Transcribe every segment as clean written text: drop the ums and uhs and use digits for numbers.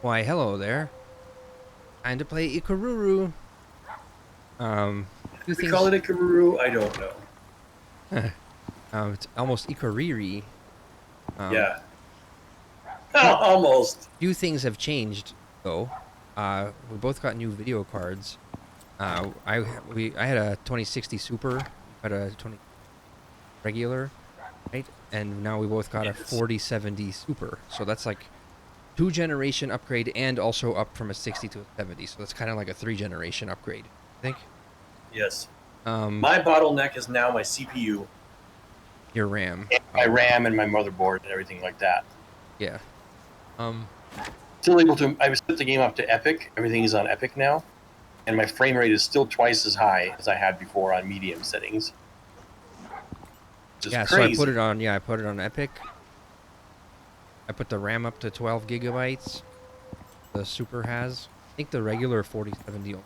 Why, hello there. Time to play Icarus. Two We things. call it a Icarus? I don't know. It's almost Icariri. Yeah. Almost. Few things have changed though. We both got new video cards. I had a 2060 Super, had a 20 regular, right? And now we both got a 4070 Super. So that's like 2-generation upgrade and also up from a 60 to a 70. So that's kind of like a 3-generation upgrade, I think. Yes. My bottleneck is now my CPU, Your RAM. and my RAM, and my motherboard, and everything like that. Yeah. Still able to. I set the game up to Epic. Everything is on Epic now, and my frame rate is still twice as high as I had before on medium settings. Yeah, crazy. so I put it on. Yeah, I put it on Epic. I put the RAM up to 12 gigabytes. The Super has. I think the regular 4070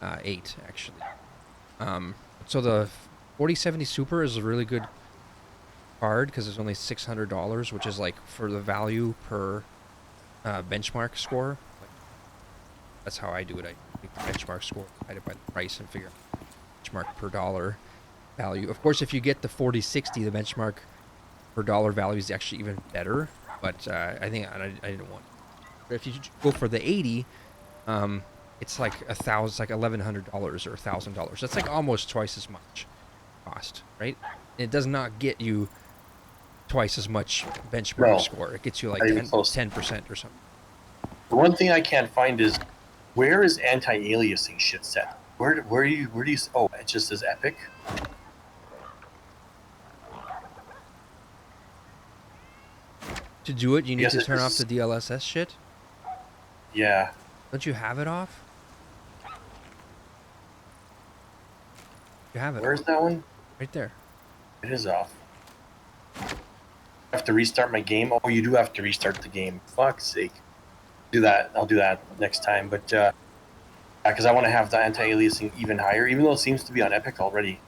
8 actually. So the 4070 Super is a really good card because it's only $600, which is like for the value per benchmark score. Like, that's how I do it. I take the benchmark score, divide it by the price, and figure out benchmark per dollar value. Of course, if you get the 4060, the benchmark per dollar value is actually even better. But I think I didn't want it. But if you go for the 80, it's like $1,100 or $1,000. That's like almost twice as much cost, right? And it does not get you twice as much benchmark score. It gets you like 10% or something. The one thing I can't find is where is anti-aliasing shit set? Where do you? Oh, it just says Epic. To do it, you need to turn off the DLSS shit? Yeah. Don't you have it off? You have it. Where's that one? Right there. It is off. I have to restart my game. Oh, you do have to restart the game. Fuck's sake. Do that. I'll do that next time. But because I want to have the anti-aliasing even higher, even though it seems to be on Epic already.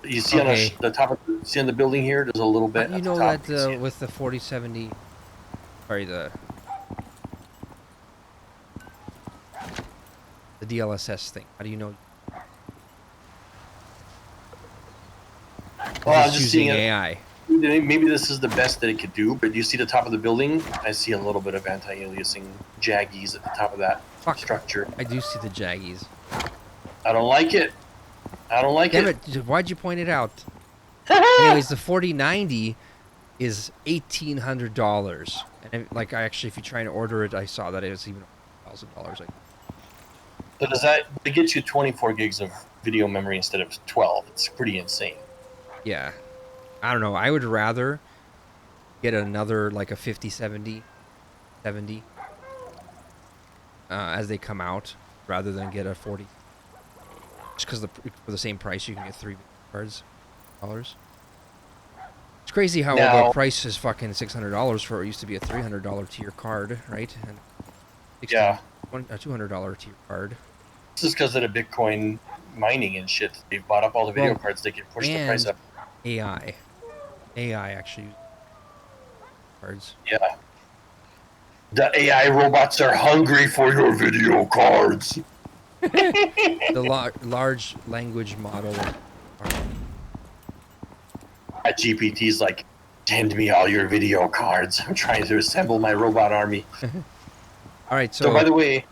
You see on the top of on the building here, there's a little bit. You know that with the 4070, sorry, the DLSS thing. How do you know? Well, I'm just seeing AI. Maybe this is the best that it could do, but you see the top of the building? I see a little bit of anti-aliasing jaggies at the top of that structure. I do see the jaggies. I don't like it. I don't like it. Damn it. Why'd you point it out? Anyways, the 4090 is $1,800. And like, if you try and order it, I saw that it was even $1,000. Like, so does that get you 24 gigs of video memory instead of 12? It's pretty insane. Yeah. I don't know. I would rather get another, like a 5070 as they come out, rather than get a 40. Just because for the same price, you can get 3 cards. It's crazy how the price is fucking $600 for what used to be a $300 tier card, right? And a $200 tier card. This is because of the Bitcoin mining and shit. They've bought up all the video cards. They can push the price up. AI actually uses cards. Yeah. The AI robots are hungry for your video cards. The large language model. GPT's like, send me all your video cards. I'm trying to assemble my robot army. All right, so by the way,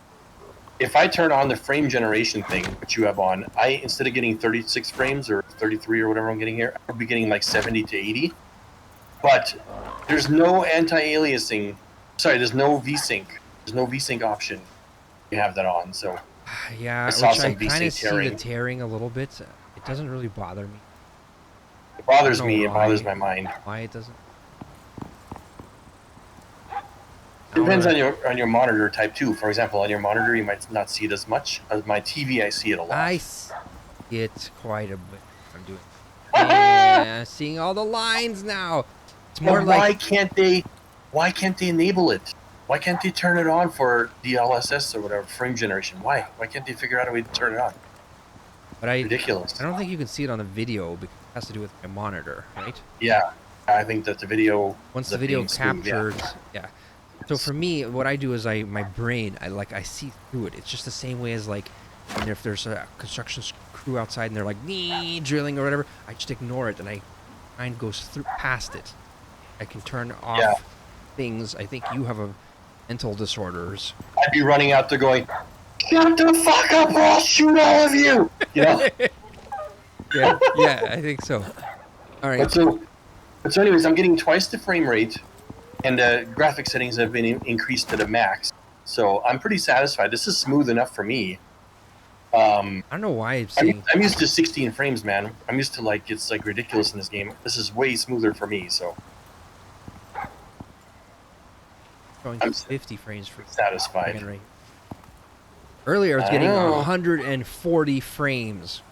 if I turn on the frame generation thing, which you have on, instead of getting 36 frames or 33 or whatever I'm getting here, I'll be getting like 70 to 80. But there's no anti-aliasing. Sorry, there's no VSync. There's no VSync option. You have that on, so. Yeah, which I kind of see the tearing a little bit. It doesn't really bother me. It bothers me. It bothers my mind. Why it doesn't? Depends on your monitor type too. For example, on your monitor you might not see it as much. As my TV, I see it a lot. I see it quite a bit. I'm doing. Yeah, seeing all the lines now. It's more like why can't they enable it? Why can't they turn it on for DLSS or whatever frame generation? Why can't they figure out a way to turn it on? But ridiculous. I don't think you can see it on the video because it has to do with my monitor, right? Yeah, I think that the video. Once the video captures, yeah. So for me, what I do is my brain, I see through it. It's just the same way as like, and if there's a construction crew outside and they're like drilling or whatever, I just ignore it and my mind goes through past it. I can turn off Yeah. things. I think you have a mental disorders. I'd be running out there going, "Shut the fuck up, or I'll shoot all of you!" You know. yeah, I think so. All right. But so, anyways, I'm getting twice the frame rate, and graphic settings have been increased to the max. So I'm pretty satisfied. This is smooth enough for me. I don't know why I'm seeing. I'm used to 16 frames, man. I'm used to it's like ridiculous in this game. This is way smoother for me, so Showing I'm 50 frames for satisfied. second rate. Earlier, I was getting 140 frames.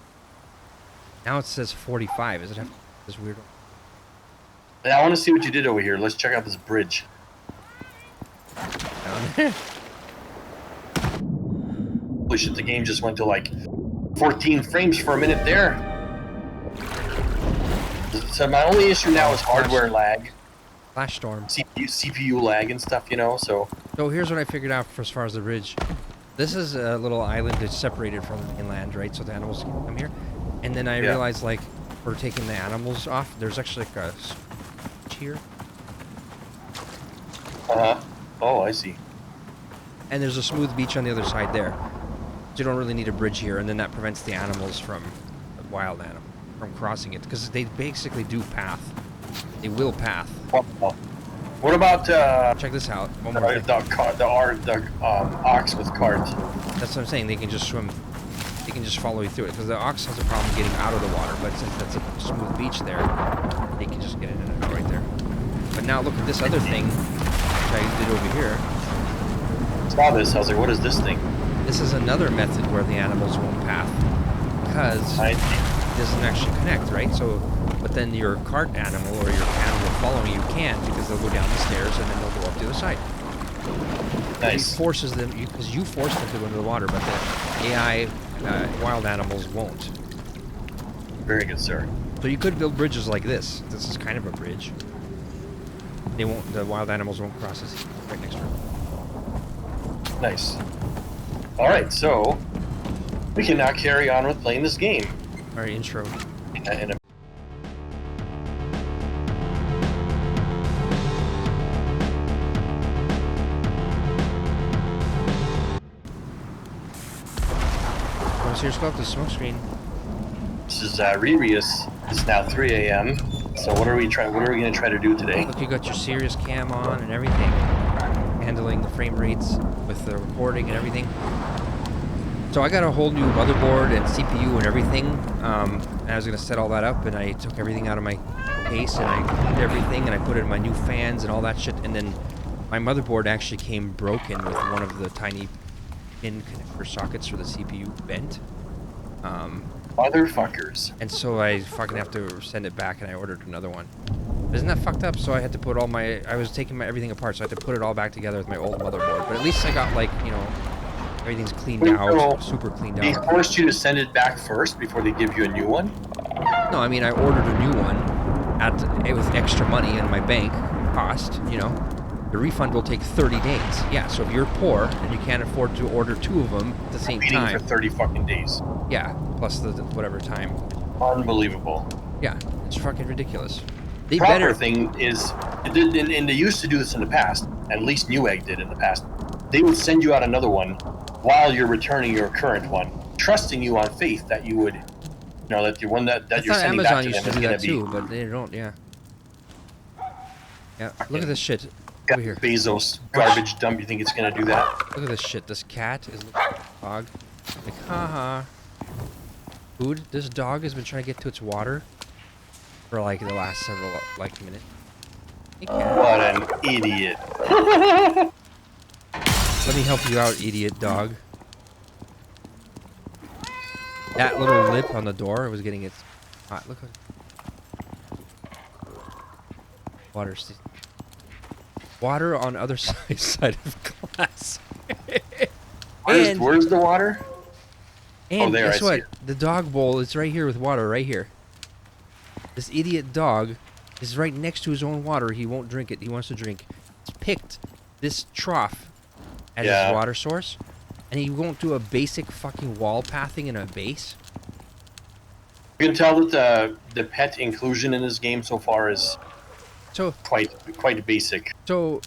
Now it says 45. Is it have this weird? Yeah, I want to see what you did over here. Let's check out this bridge. Holy shit! The game just went to like 14 frames for a minute there. So my only issue now is hardware lag, Flash storm. CPU lag and stuff. You know, so. So here's what I figured out for as far as the bridge. This is a little island that's separated from the mainland, right? So the animals can come here. And then I realized, like, for taking the animals off, there's actually like a switch here. Oh, I see. And there's a smooth beach on the other side there. So you don't really need a bridge here, and then that prevents the animals from, the wild animal, from crossing it. Because they basically do path. They will path. What about Check this out. One more thing. the ox with cart? That's what I'm saying. They can just swim. They can just follow you through it. Because the ox has a problem getting out of the water. But since that's a smooth beach there, they can just get in and out right there. But now look at this other thing, which I did over here. Saw this. I was like, what is this thing? This is another method where the animals won't path. Because it doesn't actually connect, right? So, but then your cart animal or your animal following you can't, because they'll go down the stairs and then they'll go up the other side. Nice. It forces them, because you force them to go into the water, but the AI wild animals won't. Very good, sir. So you could build bridges like this. This is kind of a bridge. They won't. The wild animals won't cross this right next to it. Nice. All right, so we can now carry on with playing this game. All right, intro. In a SiRiUS CoOp, the smoke screen. This is SiRiUS. It's now 3 a.m. So what are we going to try to do today? Look, you got your SiRiUS cam on and everything, handling the frame rates with the recording and everything. So I got a whole new motherboard and CPU and everything. And I was gonna set all that up, and I took everything out of my case and I cleaned everything and I put in my new fans and all that shit. And then my motherboard actually came broken with one of the tiny pin connector sockets for the CPU bent. Motherfuckers. And so I fucking have to send it back, and I ordered another one. Isn't that fucked up? So I had to put all my, I was taking everything apart, so I had to put it all back together with my old motherboard. But at least I got, like, you know, everything's cleaned out, super cleaned They out. forced you to send it back first before they give you a new one? No, I mean, I ordered a new one with extra money in my bank cost, you know. The refund will take 30 days. Yeah, so if you're poor and you can't afford to order two of them at the same time. For 30 fucking days. Yeah, plus the whatever time. Unbelievable. Yeah, it's fucking ridiculous. They Proper thing is, and they used to do this in the past, at least Newegg did in the past, they would send you out another one while you're returning your current one, trusting you on faith that you would, you know, that the one that you're sending Amazon back to used them to is do going that to too, be... but they don't, yeah. Yeah, look at this shit over here. Bezos garbage dump, you think it's going to do that? Look at this shit. This cat is looking at a dog. Like, haha. Dude, this dog has been trying to get to its water for like the last several minutes. Hey, cat. What an idiot. Let me help you out, idiot dog. That little lip on the door was getting its hot. Look at water. Water on other side of glass. Where's the water? And there, guess I what? see it. The dog bowl is right here with water, right here. This idiot dog is right next to his own water. He won't drink it. He wants to drink. It's picked this trough as Yeah. his water source, and he won't do a basic fucking wall pathing in a base. You can tell that the pet inclusion in this game so far is So quite basic. So,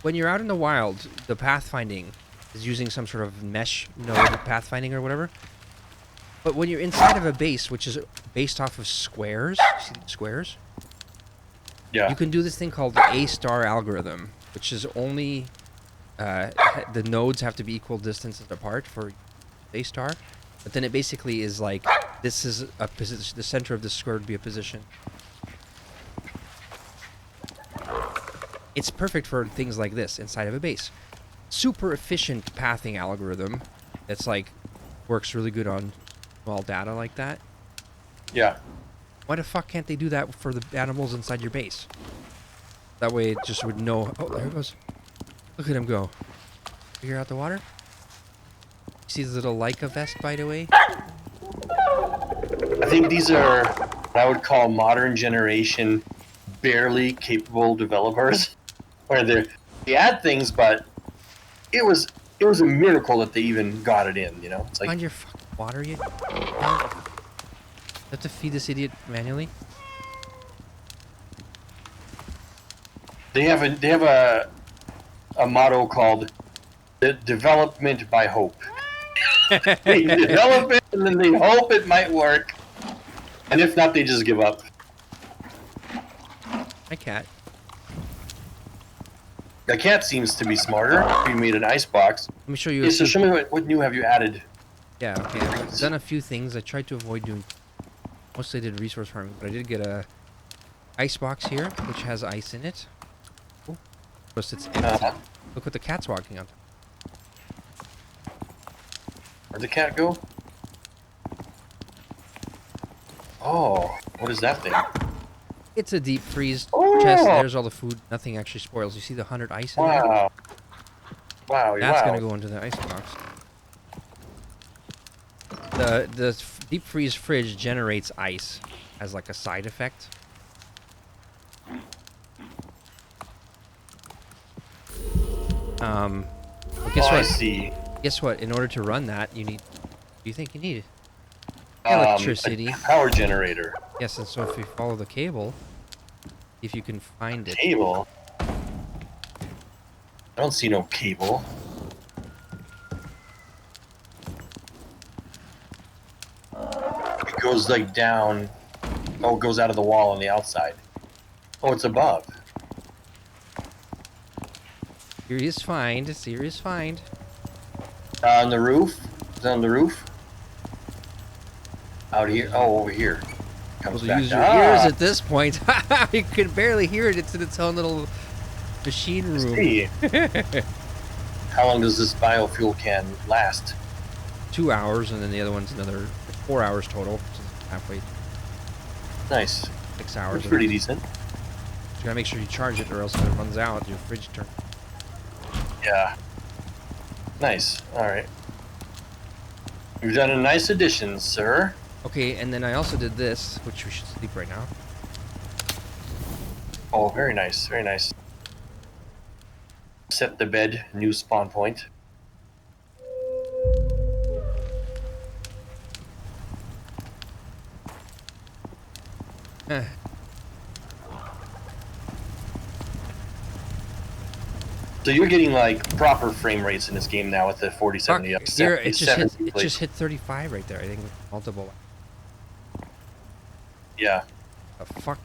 when you're out in the wild, the pathfinding is using some sort of mesh node pathfinding or whatever. But when you're inside of a base, which is based off of squares, see these squares? Yeah. You can do this thing called the A-star algorithm, which is only the nodes have to be equal distances apart for A-star. But then it basically is like this is a position. The center of the square would be a position. It's perfect for things like this inside of a base. Super efficient pathing algorithm that's like works really good on small data like that. Yeah. Why the fuck can't they do that for the animals inside your base? That way it just would know. Oh, there it goes. Look at him go. Figure out the water? See his little Leica vest, by the way? I think these are what I would call modern generation barely capable developers. Where they add things, but it was a miracle that they even got it in, you know? It's like, Find your fucking water, you have to feed this idiot manually? they have a motto called development by hope. They develop it and then they hope it might work. And if not, they just give up. Hi, cat. The cat seems to be smarter. You made an ice box. Let me show you. Yeah, so show me what new have you added? Yeah, okay. I've done a few things. I tried to avoid doing. Mostly did resource farming, but I did get a ice box here, which has ice in it. Oh, plus it's empty. Look what the cat's walking on. Where'd the cat go? Oh, what is that thing? It's a deep freeze Oh! chest. There's all the food. Nothing actually spoils. You see the 100 ice in there? Wow. Wow, That's wow. gonna go into the ice box. The deep freeze fridge generates ice as like a side effect. Well, guess I what? see. Guess what? In order to run that, you need. What do you think you need? A Electricity. power generator. Yes, and so if you follow the cable, if you can find it. Cable? I don't see no cable. It goes like down. Oh, it goes out of the wall on the outside. Oh, it's above. Serious find. Serious find. On the roof? Is it on the roof? Out here? Oh, over here. Comes Well, back use your down. ears at this point. You can barely hear it. It's in its own little machine room. See. How long does this biofuel can last? 2 hours, and then the other one's another 4 hours total. So it's halfway, Nice. 6 hours. That's pretty decent. You gotta make sure you charge it, or else when it runs out, your fridge turns. Yeah. Nice. Alright. You've done a nice addition, sir. Okay, and then I also did this, which we should sleep right now. Oh, very nice. Very nice. Set the bed, new spawn point. Eh. So you're getting like proper frame rates in this game now with the Fuck, 4070 up. here, it just hit. 70 It just hit 35 right there. I think with multiple. Yeah. The fuck.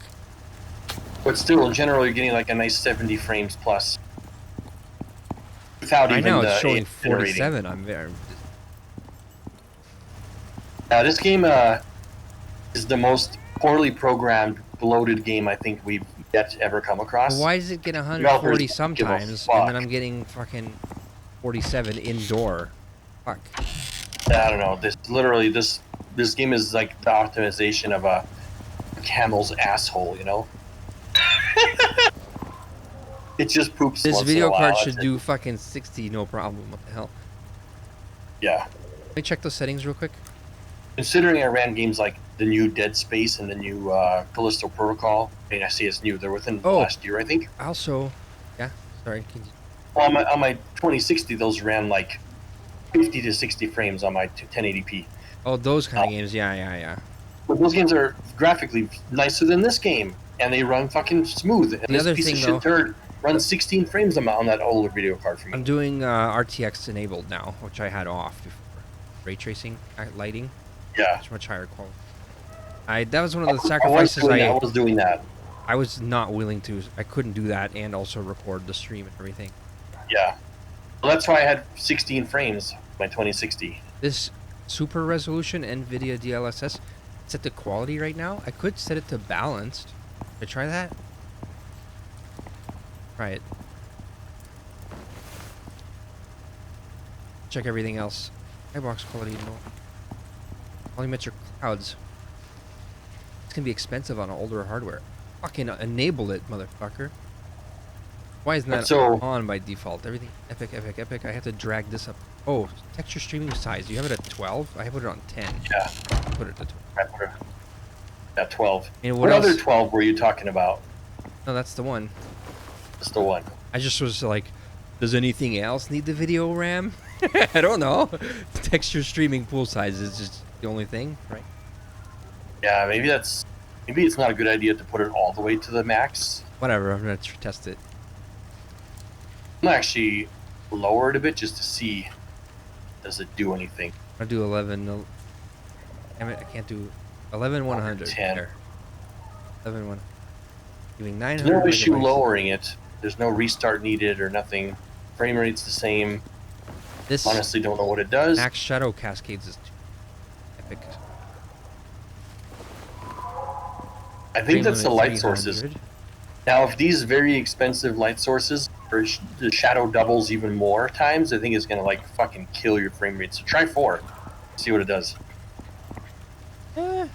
But still, in general, you're getting like a nice 70 frames plus. Without Right even now the it's showing iterating. 47. I'm very. This game is the most poorly programmed, bloated game I think we've yet ever come across. Why does it get Developers 140 don't give a sometimes, and then I'm getting fucking 47 indoor? Fuck. I don't know. This game is like the optimization of a camel's asshole, you know? It just poops This once video in a while. card That's should it. do fucking 60, no problem. What the hell? Yeah. Let me check those settings real quick. Considering I ran games like the new Dead Space and the new Callisto Protocol, I mean, I see it's new. They're within the Oh. last year, I think. Also, yeah, sorry. Well, on my 2060, those ran like 50 to 60 frames on my 1080p. Oh, those kind of games. Yeah, yeah, yeah. But those games are graphically nicer than this game, and they run fucking smooth. And The this other piece of thing, shit though, turd runs 16 frames on that older video card for me. I'm doing RTX enabled now, which I had off before. Ray tracing lighting. Yeah. It's much higher quality. That was one of the sacrifices I was doing that. I was not willing to. I couldn't do that and also record the stream and everything. Yeah. Well, that's why I had 16 frames my 2060. This super resolution NVIDIA DLSS set to quality right now. I could set it to balanced. Should I try that? Try it. Check everything else. Skybox quality, no. Volumetric clouds. It's gonna be expensive on older hardware. Fucking enable it, motherfucker. Why isn't that on by default? Everything epic, epic, epic. I have to drag this up. Oh, texture streaming size. You have it at 12? I put it on 10. Yeah. Put it at 12. I put it at 12. And what other 12 were you talking about? No, that's the one. That's the one. I just was like, does anything else need the video RAM? I don't know. Texture streaming pool size is just the only thing, right? Yeah, maybe it's not a good idea to put it all the way to the max. Whatever, I'm gonna test it. I'm gonna actually lower it a bit just to see, does it do anything? I'll do 11. Damn it, I can't do 11,100. 10. There. 11,100. Giving 900. There's no issue lowering it. There's no restart needed or nothing. Frame rate's the same. This honestly don't know what it does. Max Shadow Cascades is epic. I think that's the light sources. Now, if these very expensive light sources or the shadow doubles even more times, I think it's gonna like fucking kill your frame rate. So try 4, see what it does. I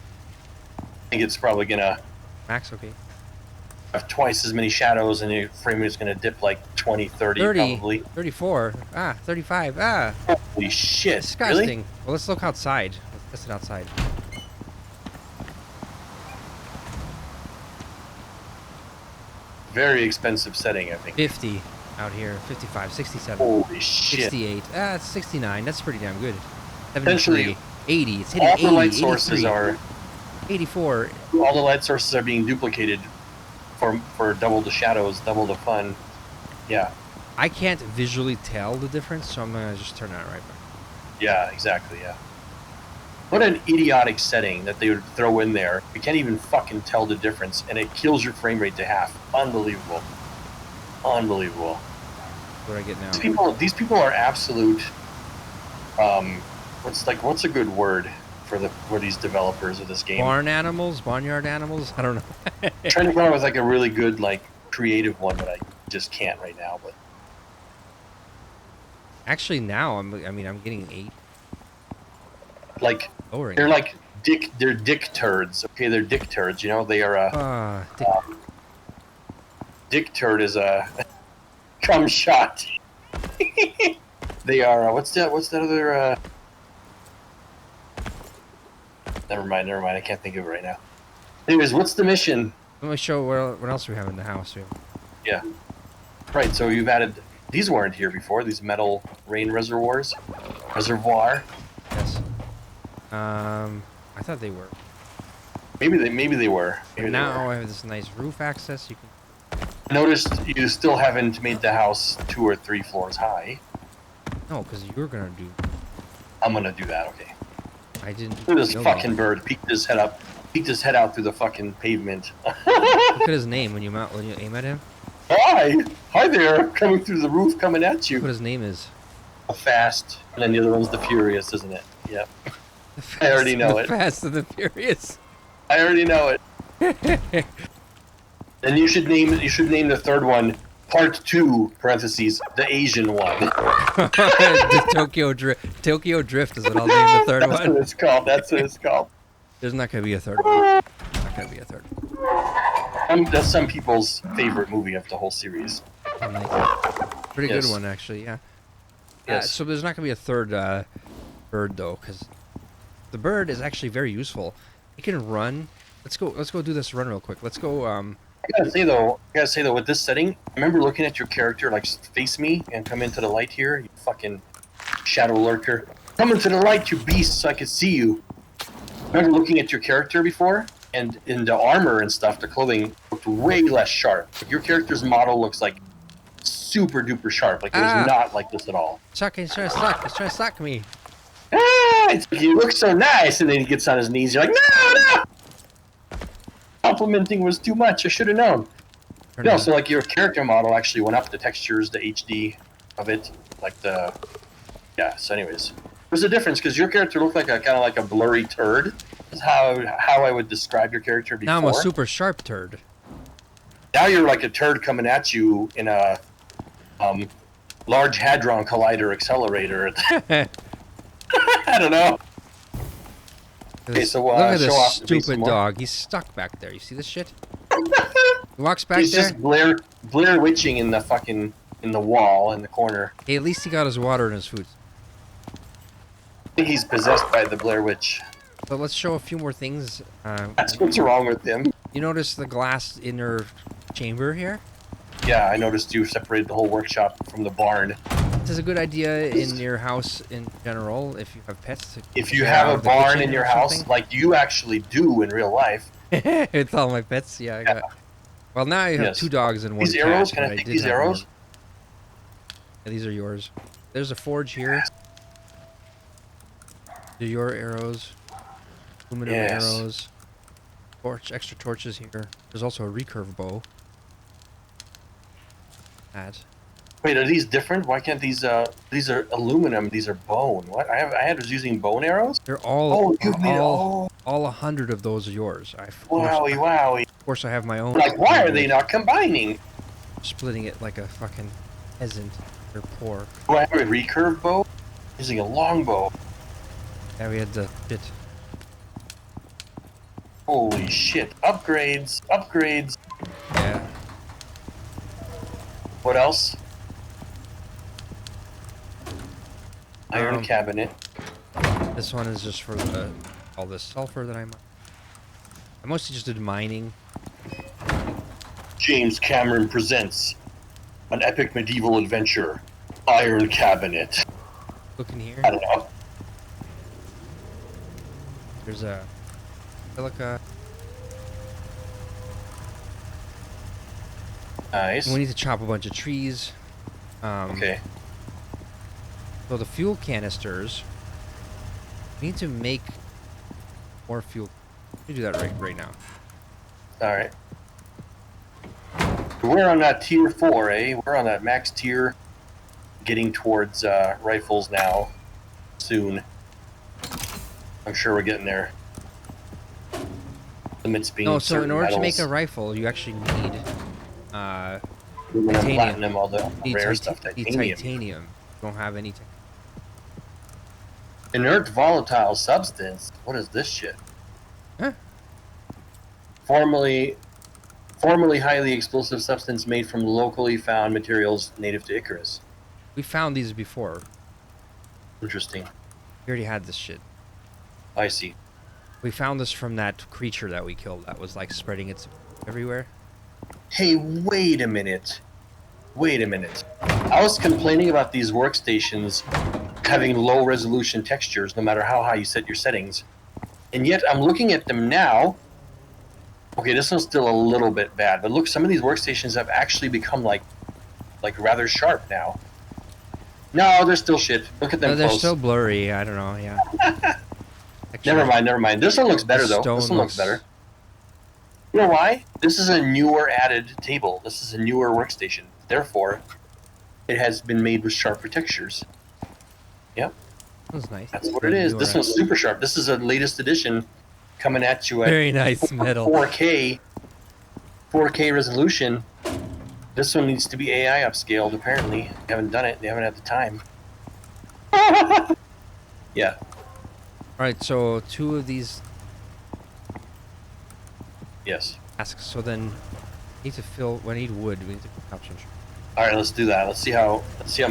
think it's probably gonna max okay. Have twice as many shadows, and your frame rate is gonna dip like 20, 30, probably. 34, 35, Holy shit! Disgusting. Really? Well, let's look outside. Let's test it outside. Very expensive setting, I think. 50 out here, 55, 67. Holy shit. 68. It's 69. That's pretty damn good. Essentially, 80. It's hitting all 80, the light sources 83, are 84. All the light sources are being duplicated for double the shadows, double the fun. Yeah. I can't visually tell the difference, so I'm gonna just turn that right back. Yeah, exactly. Yeah. What an idiotic setting that they would throw in there. You can't even fucking tell the difference, and it kills your frame rate to half. Unbelievable. Unbelievable. What do I get now? These people are absolute. What's a good word for these developers of this game? Barnyard animals. I don't know. I'm trying to come up with like a really good creative one, but I just can't right now. But actually, now I'm getting 8. Lowering. They're they're dick turds. Okay, they're dick turds. You know, they are dick turd is a cum shot. They are what's that other never mind, I can't think of it right now. Anyways, what's the mission? Let me show what else we have in the house here. Yeah. Right, so you've added, these weren't here before, these metal rain reservoirs. Yes. I thought they were. Maybe they were. Now I have this nice roof access. You can. I noticed you still haven't made the house 2 or 3 floors high. No, because you were gonna do. I'm gonna do that. Okay. I didn't. Look at this fucking bird. Peeked his head out through the fucking pavement. Look at his name when you aim at him. Hi there. Coming through the roof, coming at you. What his name is. The Fast, and then the other one's the Furious, isn't it? Yep. I already know it. The Fast and the Furious. I already know it. And you should name the third one Part 2 (parentheses) the Asian one. The Tokyo Drift is what I'll name the third one. That's what it's called. There's not gonna be a third one. That's some people's favorite movie of the whole series. Pretty good one, actually. Yeah. Yes. So there's not gonna be a third bird though, because the bird is actually very useful. It can run. Let's go do this run real quick. Let's go I gotta say though, with this setting, I remember looking at your character, like face me and come into the light here, you fucking shadow lurker. Come into the light, you beast, so I could see you. I remember looking at your character before, and in the armor and stuff, the clothing looked way less sharp. Like, your character's model looks like super duper sharp. Like it was not like this at all. Suck, he's trying to suck. He's trying to suck me. Ah, it's like, you look so nice, and then he gets on his knees. You're like, no. Complimenting was too much. I should have known. No, so like your character model actually went up, the textures, the HD of it, like the yeah. So, anyways, there's a difference because your character looked like a kind of like a blurry turd. Is how I would describe your character before. Now I'm a super sharp turd. Now you're like a turd coming at you in a Large Hadron Collider accelerator. I don't know. Okay, so look at this show off stupid dog. He's stuck back there. You see this shit? He walks back He's there. just Blair witching in the wall in the corner. Hey, at least he got his water and his food. I think he's possessed by the Blair Witch. But let's show a few more things. That's what's wrong with him. You notice the glass inner chamber here? Yeah, I noticed you separated the whole workshop from the barn. This is a good idea in your house in general if you have pets. If you have a barn in your house, like you actually do in real life. It's all my pets. Yeah, I got. Well, now I have 2 dogs and 1 cat. These arrows? Can I take these arrows? Yeah, these are yours. There's a forge here. They're your arrows. Aluminum arrows. Extra torches here. There's also a recurve bow. Wait, are these different? Why can't these are aluminum? These are bone. What? I was using bone arrows. They're all. All 100 of those are yours. Wowie. Of course, I have my own. Like, why are they not combining? Splitting it like a fucking peasant. They're poor. Do I have a recurve bow? Using a longbow. Yeah, we had the bit. Holy shit! Upgrades. Yeah. What else? Iron cabinet. This one is just for all this sulfur that I mostly just did mining. James Cameron presents an epic medieval adventure, Iron Cabinet. Look in here. I don't know. There's a silica. Nice. We need to chop a bunch of trees. Okay. So the fuel canisters. We need to make more fuel. Let me do that right now. All right. We're on that tier 4, eh? We're on that max tier, getting towards rifles now. Soon. I'm sure we're getting there. Limits being No, so in order to make metals. a rifle, you actually need Aluminum, titanium. platinum, all the You need rare stuff. Titanium. titanium. You don't have anything. Inert volatile substance. What is this shit? Huh? Formerly highly explosive substance made from locally found materials native to Icarus. We found these before. Interesting. We already had this shit. I see. We found this from that creature that we killed that was like spreading its everywhere. Hey, wait a minute. I was complaining about these workstations having low resolution textures no matter how high you set your settings. And yet I'm looking at them now. Okay, this one's still a little bit bad, but look, some of these workstations have actually become like rather sharp now. No, they're still shit. Look at them They're close. still blurry. I don't know. Yeah. Actually, Never mind. This one looks better though. This one looks better. You know why? This is a newer added table. This is a newer workstation. Therefore, it has been made with sharper textures. Yep. That's nice. That's what it is. This one's super sharp. This is a latest edition coming at you at very nice metal. 4K resolution. This one needs to be AI upscaled, apparently. They haven't done it. They haven't had the time. Yeah. Alright, so 2 of these Yes. tasks. So then, need to fill. We need wood. We need to chop some. All right, let's do that. Let's see how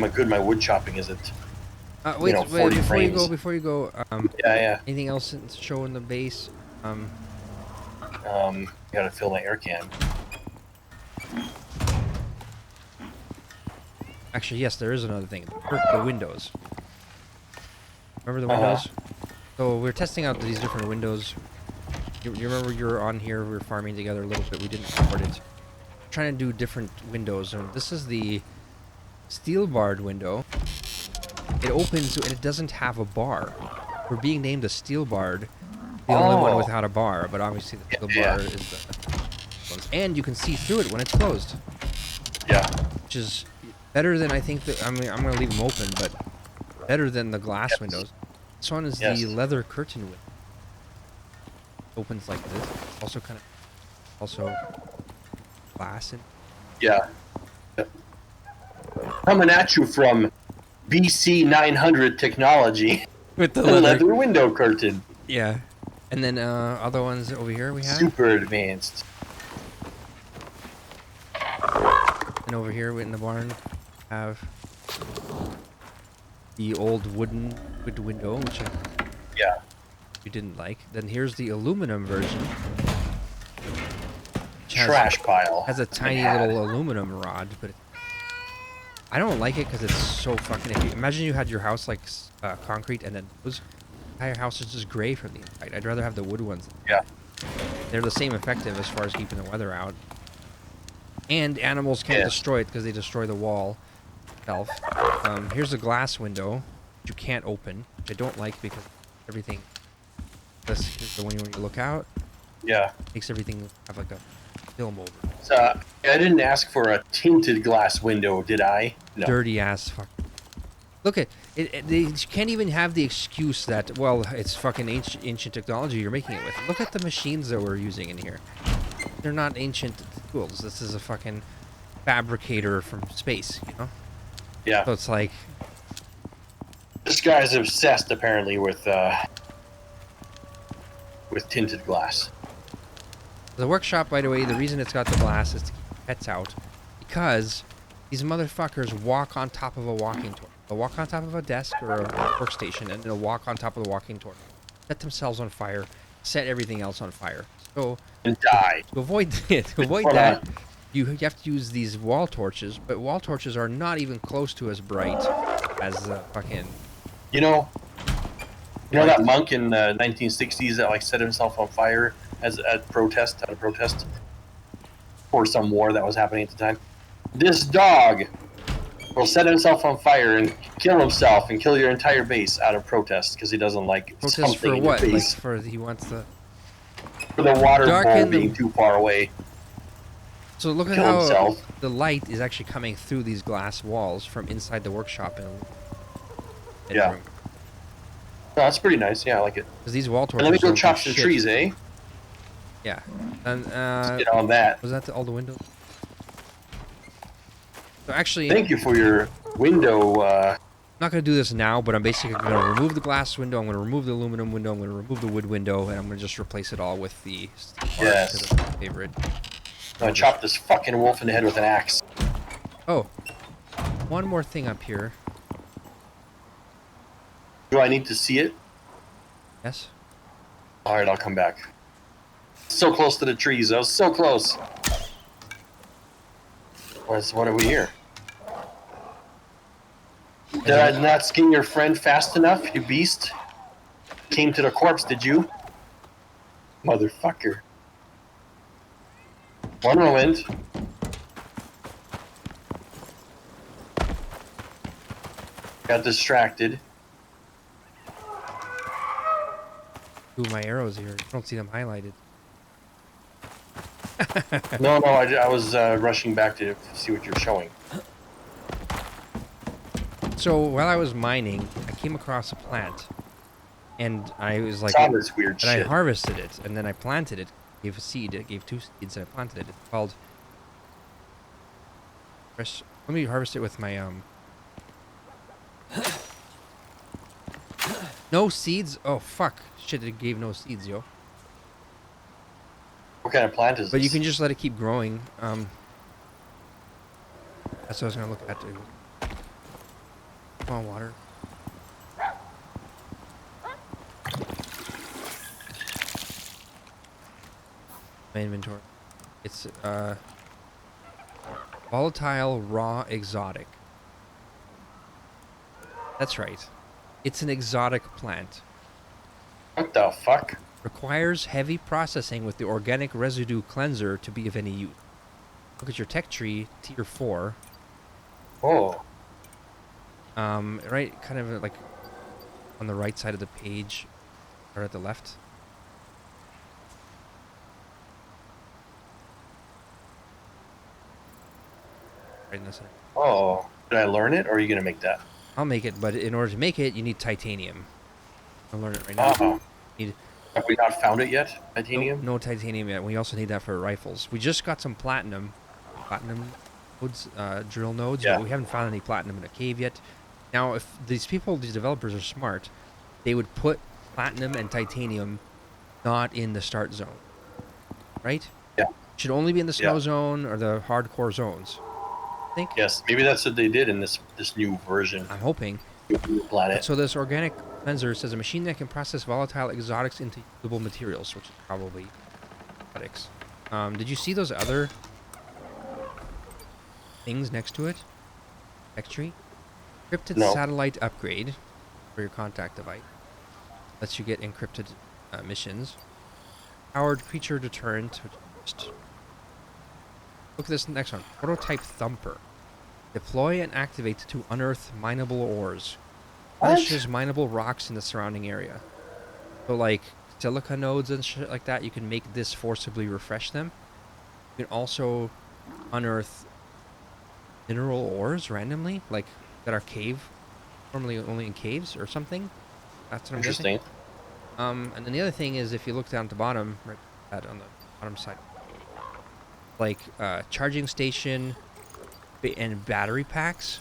good my wood chopping is. Wait, 40 before you go. Yeah. Anything else to show in the base? Gotta fill my air can. Actually, yes, there is another thing. The windows. Remember the windows? So we're testing out these different windows. You remember you were on here, we were farming together a little bit, we didn't record it. Trying to do different windows, and this is the steel barred window. It opens and it doesn't have a bar. We're being named a steel barred, the only one without a bar, but obviously the steel bar is the ones. And you can see through it when it's closed. Yeah. Which is better than I think that, I mean, I'm gonna leave them open, but better than the glass windows. This one is the leather curtain window. Opens like this. Also kind of, also glass. Yeah. Coming at you from BC 900 technology with the leather window curtain. Yeah. And then other ones over here we have. Super advanced. And over here in the barn have the old wood window, which you didn't like. Then here's the aluminum version. Trash pile. Has a tiny little aluminum rod, but I don't like it because it's so fucking. If you, imagine you had your house like concrete, and then those entire house is just gray from the inside. I'd rather have the wood ones. Yeah. They're the same effective as far as keeping the weather out. And animals can't destroy it because they destroy the wall itself. Here's a glass window which you can't open, which I don't like because everything. This is the one when you look out. Yeah. Makes everything have like a film over. So, I didn't ask for a tinted glass window, did I? No. Dirty ass fuck. Look at it. They can't even have the excuse that, well, it's fucking ancient technology you're making it with. Look at the machines that we're using in here. They're not ancient tools. This is a fucking fabricator from space, you know? Yeah. So it's like... This guy's obsessed, apparently, with tinted glass. The workshop, by the way, the reason it's got the glass is to keep pets out. Because these motherfuckers walk on top of a walking tour. They'll walk on top of a desk or a workstation, and they'll walk on top of the walking tour. Set themselves on fire. Set everything else on fire. So... And die. To avoid that, you have to use these wall torches, but wall torches are not even close to as bright as fucking... You know that monk in the 1960s that like set himself on fire at a protest for some war that was happening at the time? This dog will set himself on fire and kill himself and kill your entire base out of protest because he doesn't like protest something for in what? your base. Like for he wants the... For the water bowl being too far away. So look at how the light is actually coming through these glass walls from inside the workshop. Yeah. No, that's pretty nice. Yeah, I like it. Because these wall torches. And let me go chop some trees, eh? Yeah. And let's get on that. Was that all the windows? So actually. Thank you for your window. I'm not going to do this now, but I'm basically going to remove the glass window, I'm going to remove the aluminum window, I'm going to remove the wood window, and I'm going to just replace it all with the steel bar, because it's my favorite. I'm going to chop this fucking wolf in the head with an axe. Oh. One more thing up here. Do I need to see it? Yes. Alright, I'll come back. So close to the trees, I was so close. What are we here? Did I not skin your friend fast enough, you beast? Came to the corpse, did you? Motherfucker. One moment. Got distracted. Ooh, my arrows here. I don't see them highlighted. No, I was rushing back to see what you're showing. So while I was mining, I came across a plant, and I was like, Saw this weird shit. I harvested it, and then I planted it. Gave a seed. It gave 2 seeds, and I planted it. It's called. Let me harvest it with my No seeds. Oh fuck! Shit! It gave no seeds, yo. What kind of plant is this? But you can just let it keep growing. That's what I was gonna look at. Too. Come on, water. My inventory. It's Volatile raw exotic. That's right. It's an exotic plant. What the fuck? Requires heavy processing with the organic residue cleanser to be of any use. Look at your tech tree, tier 4. Oh. Right, kind of like on the right side of the page, or at the left. Right in the center. Oh. Did I learn it, or are you gonna make that? I'll make it, but in order to make it, you need titanium. I'll learn it right now. Oh. Need Have we not found it yet? Titanium? no titanium yet. We also need that for rifles. We just got some platinum nodes, drill nodes, Yeah. but we haven't found any platinum in a cave yet. Now, if these developers are smart, they would put platinum and titanium not in the start zone, right? Yeah. Should only be in the snow Yeah. zone or the hardcore zones. I think. Yes. Maybe that's what they did in this new version I'm hoping. of the planet. So this organic cleanser says a machine that can process volatile exotics into usable materials, which is probably exotics. Did you see those other things next to it? Tech tree? Encrypted No. satellite upgrade for your contact device. Lets you get encrypted missions. Powered creature deterrent. Look at this next one. Prototype thumper. Deploy and activate to unearth mineable ores. What? Flashes mineable rocks in the surrounding area. So like silica nodes and shit like that, you can make this forcibly refresh them. You can also unearth mineral ores randomly, like that are cave, normally only in caves or something. That's what I'm guessing. Interesting. And then the other thing is, if you look down at the bottom, right on the bottom side, like charging station and battery packs.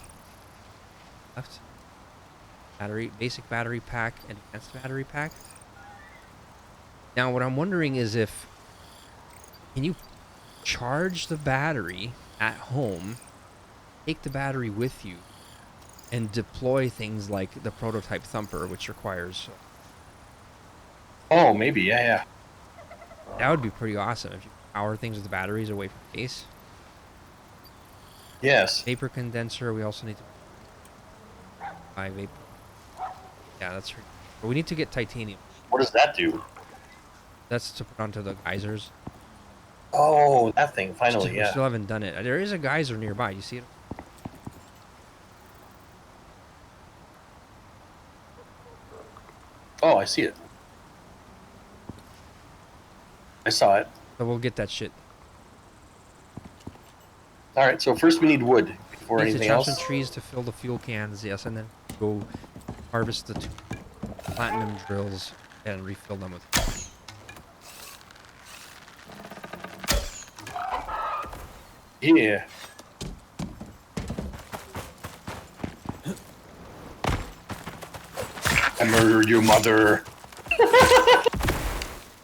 Left. Basic battery pack and advanced battery pack. Now, what I'm wondering is can you charge the battery at home, take the battery with you, and deploy things like the prototype thumper, which requires. Oh, maybe. Yeah. That would be pretty awesome if you power things with batteries away from base. Yes. Vapor condenser. We also need to buy vapor. Yeah, that's right. But we need to get titanium. What does that do? That's to put onto the geysers. Oh, that thing. Finally, We yeah. still haven't done it. There is a geyser nearby. You see it? Oh, I see it. I saw it. So we'll get that shit. All right. So first we need wood before We need to anything chop else. some trees to fill the fuel cans, yes, and then go harvest the 2 platinum drills and refill them with. Yeah. I murdered your mother. No,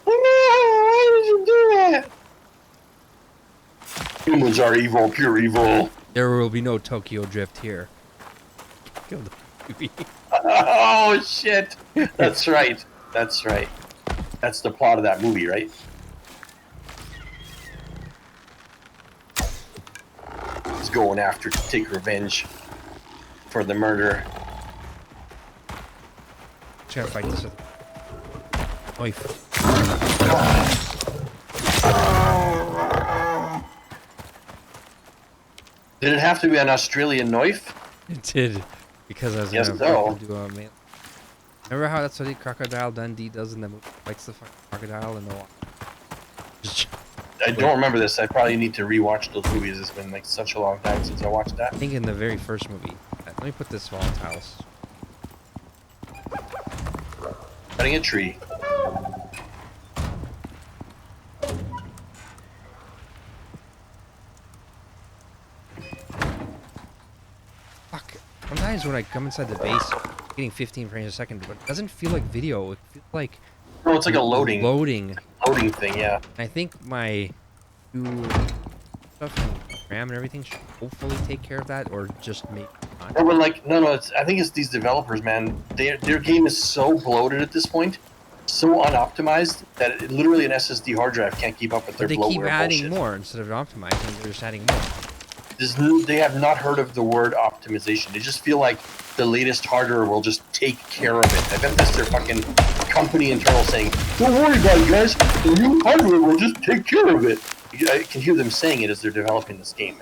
why did you do that? Humans are evil, pure evil. There will be no Tokyo Drift here. Kill the baby. Oh shit! That's right. That's right. That's the plot of that movie, right? He's going after to take revenge for the murder. Just gotta fight this with knife. Did it have to be an Australian knife? It did, because I was Yes, gonna so. fucking do a man. Remember how that's what Crocodile Dundee does in the movie? Fights the fucking crocodile in the water. I don't remember this. I probably need to rewatch those movies. It's been like such a long time since I watched that. I think in the very first movie. Let me put this volatile. Cutting a tree. Fuck. Sometimes when I come inside the base, getting 15 frames a second, but it doesn't feel like video. It feels like No, it's like a loading loading. thing. Yeah. I think my new stuff and RAM and everything should hopefully take care of that, or just make it No, but like no. I think it's these developers, man. Their game is so bloated at this point, so unoptimized that literally an SSD hard drive can't keep up with their But they keep bloatware adding bullshit. more instead of optimizing. They're just adding more. They have not heard of the word optimization. They just feel like the latest hardware will just take care of it. I bet that's their fucking company internal saying, "Don't worry about it, guys. The new hardware will just take care of it." I can hear them saying it as they're developing this game.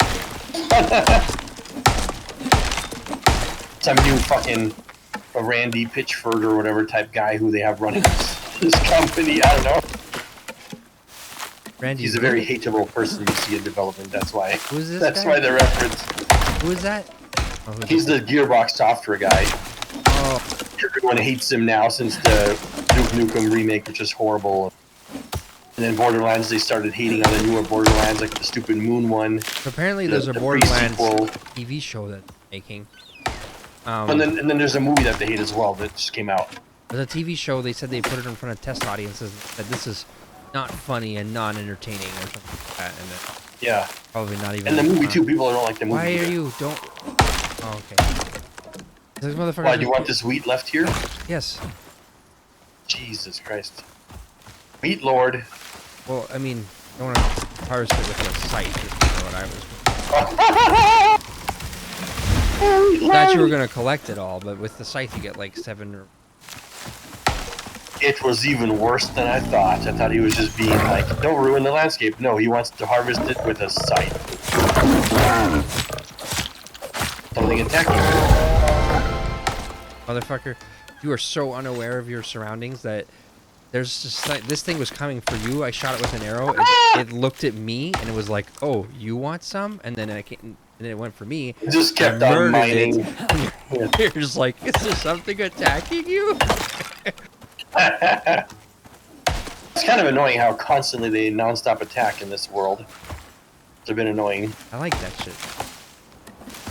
Some new fucking Randy Pitchford or whatever type guy who they have running this company. I don't know. Randy, he's a very hateable person you see in development. That's why. Who's this That's guy? why the reference. Who is that? Oh, He's the Gearbox software guy. Oh, Everyone hates him now since the Duke Nukem remake, which is horrible. And then Borderlands, they started hating on the newer Borderlands, like the stupid Moon one. apparently there's a Borderlands TV show that's making. And then there's a movie that they hate as well that just came out. There's a TV show, they said they put it in front of test audiences that this is not funny and non-entertaining or something like that. And yeah. Probably not even. And the movie too, people don't like the movie. Why either. are you? Don't. Oh, okay. This motherfucker. Why, do you want this wheat left here? Yes. Jesus Christ. Wheat Lord. Well, I mean, I don't want to harvest it with a scythe, is what I was. Thought you were gonna collect it all, but with the scythe you get like 7 or. It was even worse than I thought. I thought he was just being like, don't ruin the landscape. No, he wants to harvest it with a scythe. Something attacking you. Motherfucker, you are so unaware of your surroundings that there's just like, this thing was coming for you. I shot it with an arrow. It looked at me and it was like, "Oh, you want some?" And then and then it went for me. It just kept on mining. You're just like, "Is there something attacking you?" It's kind of annoying how constantly they non-stop attack in this world. It's a bit annoying. I like that shit.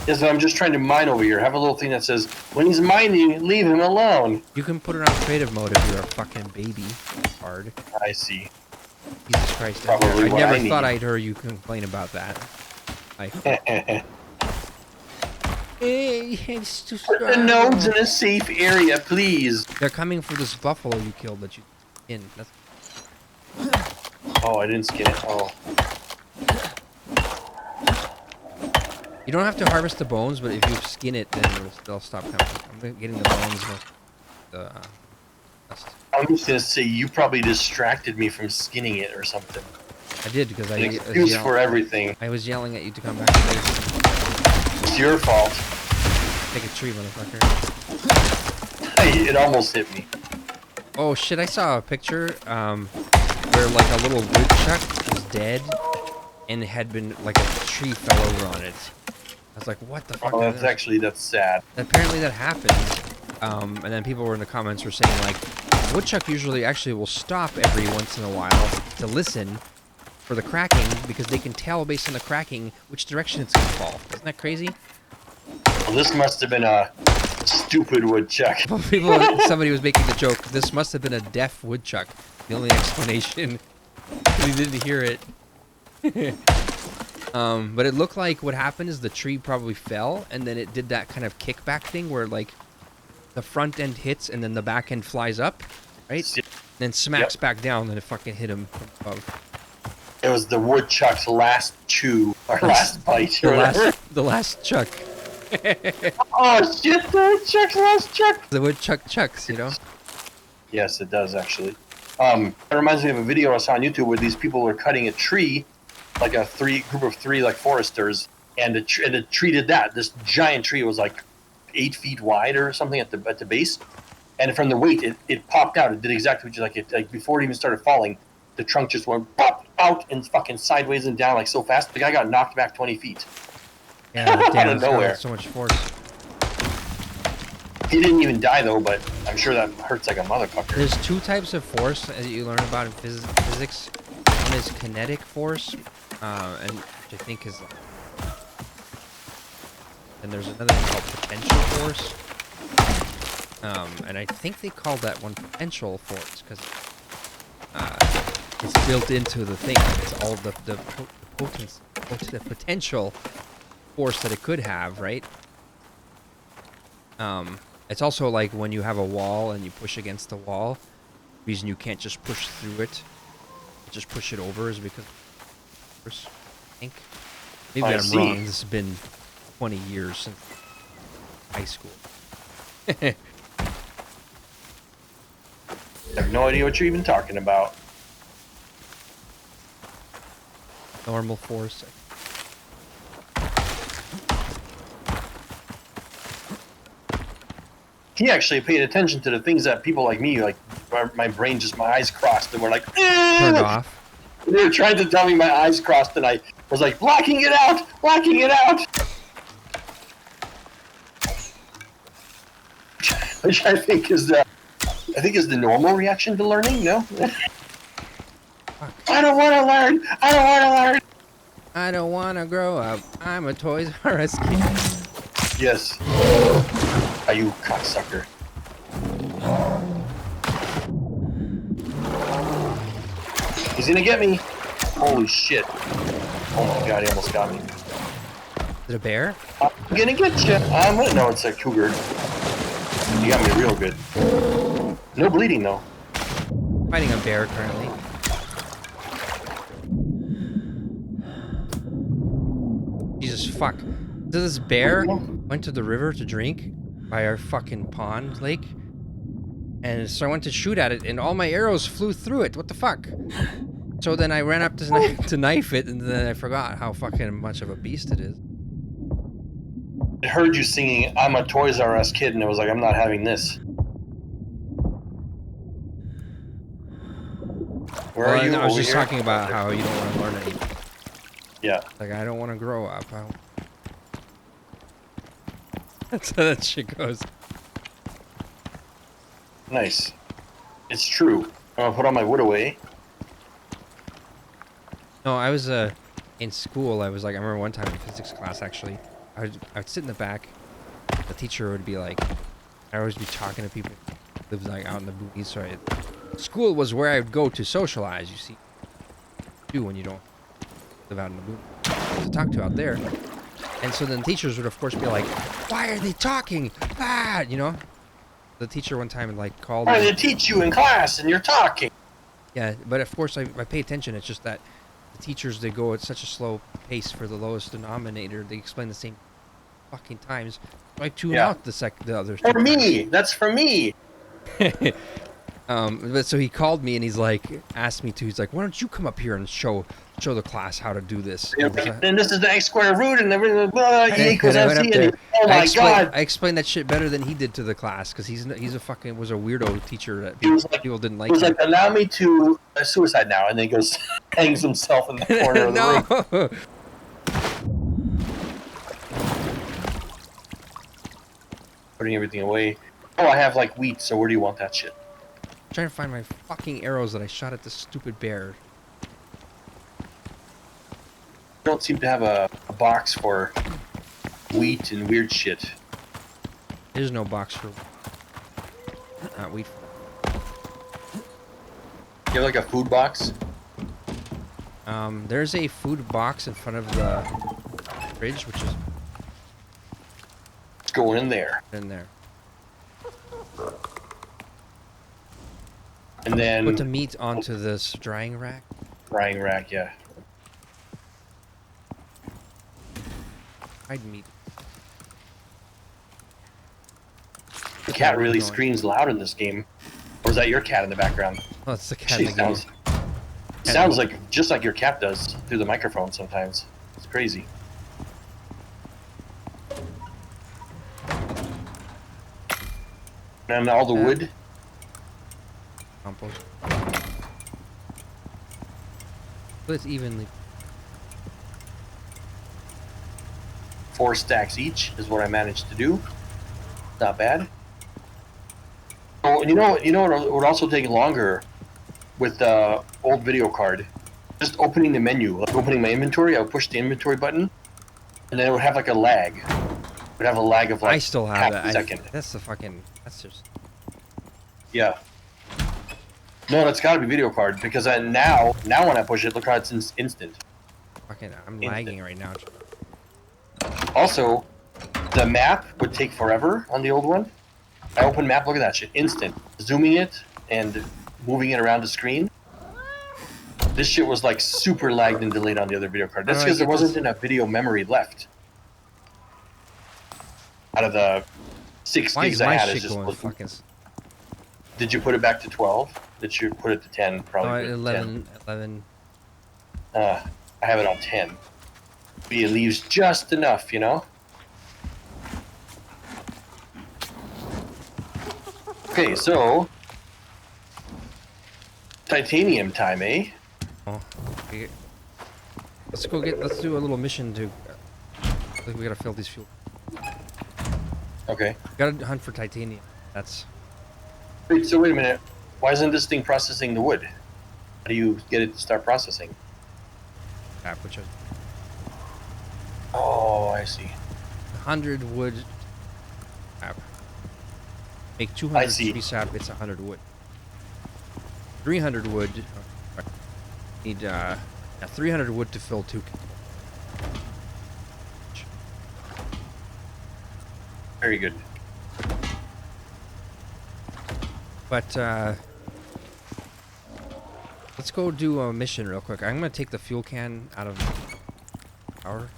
Yes, but I'm just trying to mine over here. Have a little thing that says, when he's mining, leave him alone. You can put it on creative mode if you're a fucking baby. Hard. I see. Jesus Christ. Probably I what never I thought need. I'd hear you complain about that. Like, Put the nodes in a safe area, please. they're coming for this buffalo you killed that you in. That's Oh, I didn't skin it. Oh. You don't have to harvest the bones, but if you skin it, then they'll stop coming. I'm getting the bones. I'm just gonna say you probably distracted me from skinning it or something. I did because An excuse for everything. I was yelling at you to come back to base. It's your fault. Take a tree, motherfucker. It almost hit me. Oh shit! I saw a picture where like a little woodchuck was dead, and it had been like a tree fell over on it. I was like, what the fuck? Oh, that's sad. Apparently that happened, and then people were in the comments were saying like, woodchuck usually actually will stop every once in a while to listen for the cracking because they can tell based on the cracking which direction it's gonna fall. Isn't that crazy? Well, this must have been a stupid woodchuck. Somebody was making the joke. This must have been a deaf woodchuck. The only explanation, we didn't hear it. But it looked like what happened is the tree probably fell, and then it did that kind of kickback thing where like the front end hits and then the back end flies up, right? And then smacks back down, and it fucking hit him from above. It was the woodchuck's last chew or last bite. Or the last chuck. Oh shit! The woodchuck's last chuck. The woodchuck chucks, you know. Yes, it does actually. It reminds me of a video I saw on YouTube where these people were cutting a tree, like a group of three like foresters, and the tree did that. This giant tree was like 8 feet wide or something at the base, and from the weight it popped out. It did exactly what you like before it even started falling. The trunk just went pop out and fucking sideways and down like so fast. The guy got knocked back 20 feet. Yeah, out of nowhere. So much force. He didn't even die though, but I'm sure that hurts like a motherfucker. There's 2 types of force that you learn about in physics. One is kinetic force, and which I think is. And there's another one called potential force. And I think they call that one potential force because it's built into the thing. It's all the potential force that it could have, right? It's also like when you have a wall and you push against the wall. The reason you can't just push through it, just push it over, is because I think. Maybe I I'm see. wrong. This has been 20 years since high school. I have no idea what you're even talking about. Normal force. He actually paid attention to the things that people like me, like my brain just, my eyes crossed and we're like, Turned off. They were trying to tell me my eyes crossed and I was like, blocking it out, blocking it out. Which I think is the normal reaction to learning, no? I don't want to learn, I don't want to learn. I don't want to grow up. I'm a Toys R Us kid. Yes. Are you cocksucker? He's gonna get me. Holy shit. Oh my god, he almost got me. Is it a bear? I'm gonna get you. I'm gonna know it's a cougar. You got me real good. No bleeding though. Fighting a bear currently. Jesus fuck. So this bear went to the river to drink by our fucking pond lake. And so I went to shoot at it and all my arrows flew through it. What the fuck? So then I ran up to knife it and then I forgot how fucking much of a beast it is. I heard you singing I'm a Toys R Us kid and I was like, I'm not having this. Where are you? I was Over just here? talking about how you don't want to learn anything. Yeah. Like, I don't want to grow up. That's how that shit goes. Nice. It's true. I'm gonna put all my wood away. No, I was in school. I was like, I remember one time in physics class actually. I'd sit in the back. The teacher would be like, I'd always be talking to people who lived like out in the boonies. So school was where I would go to socialize. You see, do when you don't live out in the boonies to talk to out there. And so then teachers would of course be like, why are they talking? Ah, you know. The teacher one time like called. I'm trying to teach you in class and you're talking. Yeah, but of course I pay attention. It's just that the teachers, they go at such a slow pace for the lowest denominator. They explain the same fucking times. So I tune out the others. For me, that's for me. But so he called me and he's like, asked me to. He's like, why don't you come up here and show the class how to do this? And this is the x square root and everything. E equals MC. And oh my god! I explained that shit better than he did to the class because he's a fucking was a weirdo teacher that people didn't like. He was like, allow me to suicide now, and then he goes hangs himself in the corner of the ring. Putting everything away. Oh, I have like wheat. So where do you want that shit? I'm trying to find my fucking arrows that I shot at this stupid bear. I don't seem to have a box for wheat and weird shit. There's no box for not wheat. You have like a food box? There's a food box in front of the fridge, which is It's going in there. in there. And then Put the meat onto this drying rack. frying rack, yeah. Fried meat. The cat really Noise. screams loud in this game. Or is that your cat in the background? Oh, it's the cat in Actually, the game. sounds like just like your cat does through the microphone sometimes. It's crazy. And all the wood. Compost. But it's evenly. 4 stacks each is what I managed to do. Not bad. Oh, and you know what would also take longer with the old video card? Just opening the menu, like opening my inventory. I would push the inventory button, and then it would have like a lag. It would have a lag of like I still have half that. a second. That's the fucking. That's just. Yeah. No, that's got to be video card because now when I push it, look how it's instant. Fucking. I'm Instant. lagging right now. Also, the map would take forever on the old one. I open map, look at that shit, instant. Zooming it and moving it around the screen. This shit was like super lagged and delayed on the other video card. That's How do I because there get wasn't this? enough video memory left. Out of the 6 Why gigs is I my had, shit it's just going was. fucking? Did you put it back to 12? Did you put it to 10? Probably. Oh, put it to 11. 11. 10. I have it on 10. It leaves just enough, you know? Okay, so titanium time, eh? Oh, okay. Let's go get. Let's do a little mission to. I think we gotta fill these fuel. Okay. Gotta hunt for titanium. That's. Wait, so wait a minute. Why isn't this thing processing the wood? How do you get it to start processing? Crap, which is Oh, I see. 100 wood. Crap. Make I 200 see. tree sap. It's 100 wood. 300 wood. Need 300 wood to fill 2. Very good. But let's go do a mission real quick. I'm gonna take the fuel can out of the power.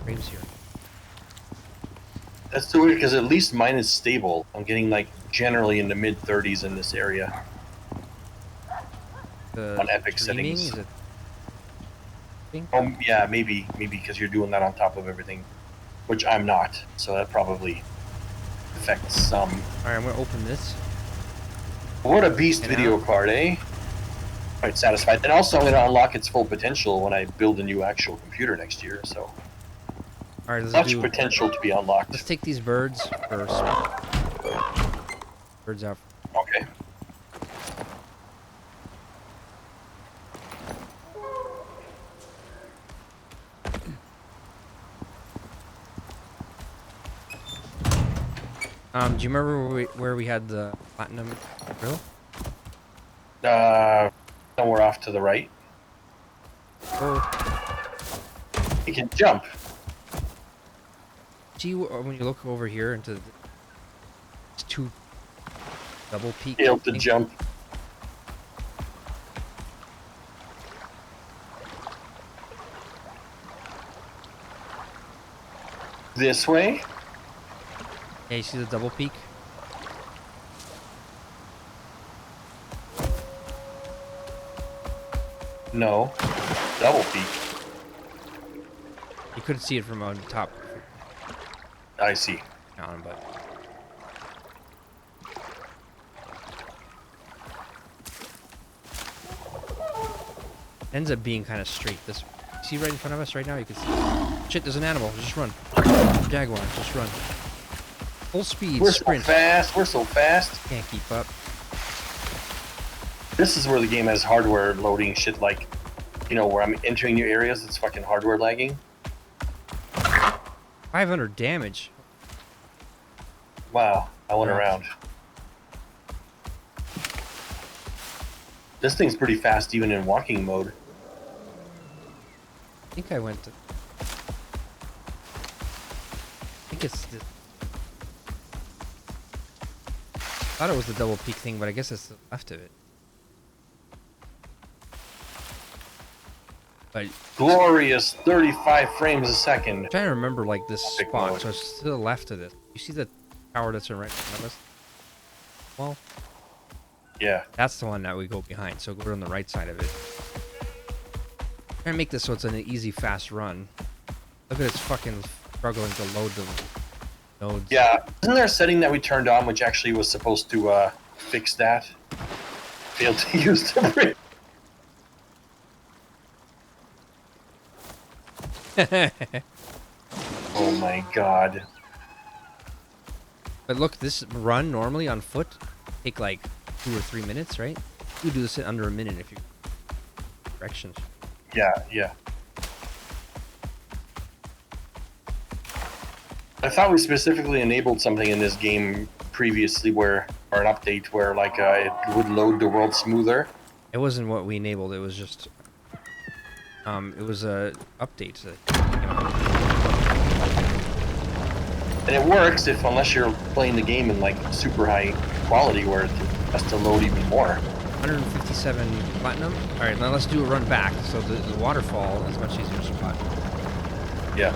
Frames here. That's too weird because at least mine is stable. I'm getting like generally in the mid 30s in this area. The On epic streaming, settings. is it? Yeah, maybe because you're doing that on top of everything, which I'm not. So that probably affects some. All right, I'm gonna open this. What a beast And video out. card, eh? Quite satisfied. And also, I'm going to unlock its full potential when I build a new actual computer next year. So All right, let's much do. potential to be unlocked. Let's take these birds first. Birds out. Okay. Do you remember where we had the platinum grill? Somewhere off to the right. Oh, You can jump. see when you look over here into the, it's 2 double peak. Be able to thing? jump. This way. Yeah, you see the double peak? No. Double peak. You couldn't see it from on top I see. down, but ends up being kind of straight. This see right in front of us right now. You can see. Shit, there's an animal. Just run. Jaguar, just run. Full speed We're sprint. so fast. We're so fast. Can't keep up. This is where the game has hardware loading shit like, you know, where I'm entering new areas, it's fucking hardware lagging. 500 damage. Wow, I went Right. around. This thing's pretty fast even in walking mode. I think I went to. I think it's. I thought it was the double peak thing, but I guess it's the left of it. But Glorious 35 frames a second. I'm trying to remember like this Epic spot. mode. So it's to the left of this. You see the tower that's right in front of us? Well, Yeah. that's the one that we go behind. So we're on the right side of it. Trying to make this so it's an easy, fast run. Look at it's fucking struggling to load the nodes. Yeah. Isn't there a setting that we turned on which actually was supposed to fix that? Failed to use the bridge. Oh my god. But look, this run normally on foot take like 2 or 3 minutes, right? You do this in under a minute if you directions. Yeah, yeah. I thought we specifically enabled something in this game previously or an update where like it would load the world smoother. It wasn't what we enabled. It was just it was a update. And it works unless you're playing the game in like super high quality where it has to load even more. 157 platinum. All right, now let's do a run back. So the waterfall is much easier to spot. Yeah.